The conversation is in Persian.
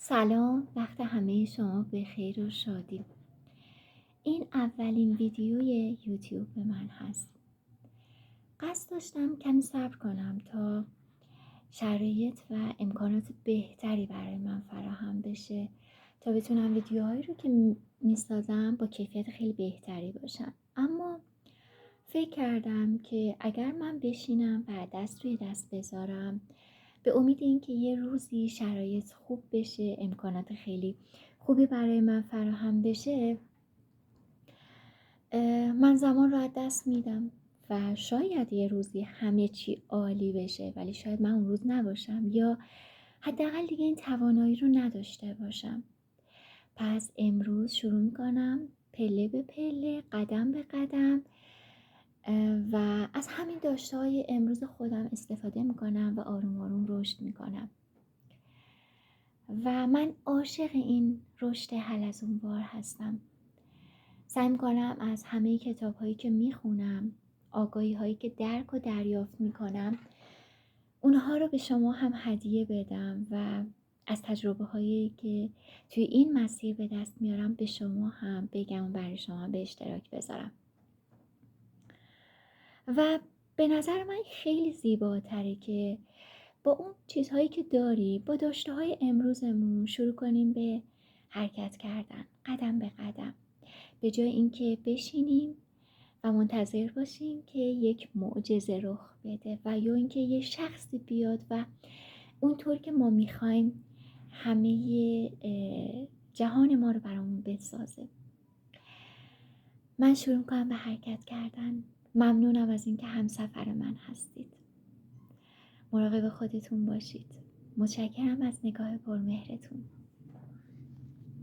سلام، وقت همه شما به خیر و شادی. این اولین ویدیوی یوتیوب من هست. قصد داشتم کمی صبر کنم تا شرایط و امکانات بهتری برای من فراهم بشه تا بتونم ویدیوهایی رو که میسازم با کیفیت خیلی بهتری باشن. اما فکر کردم که اگر من بشینم و دست روی دست بذارم به امید اینکه یه روزی شرایط خوب بشه، امکانات خیلی خوبی برای من فراهم بشه، من زمان رو از دست میدم و شاید یه روزی همه چی عالی بشه، ولی شاید من اون روز نباشم یا حداقل دیگه این توانایی رو نداشته باشم. پس امروز شروع میکنم پله به پله، قدم به قدم و از همین داشته های امروز خودم استفاده میکنم و آروم آروم رشد میکنم و من عاشق این رشد حلزون‌وار هستم. سعی میکنم از همه کتاب هایی که میخونم، آگاهی هایی که درک و دریافت میکنم، اونها رو به شما هم هدیه بدم و از تجربه هایی که توی این مسیر به دست میارم به شما هم بگم و برای شما به اشتراک بذارم. و به نظر من خیلی زیباتره که با اون چیزهایی که داری، با داشته های امروزمون شروع کنیم به حرکت کردن، قدم به قدم، به جای اینکه بشینیم و منتظر باشیم که یک معجزه رخ بده و یا اینکه یه شخصی بیاد و اونطور که ما میخوایم همه جهان ما رو برامون بسازه. من شروع کنم به حرکت کردن. ممنونم از اینکه همسفر من هستید. مراقب خودتون باشید. متشکرم از نگاه پرمهرتون.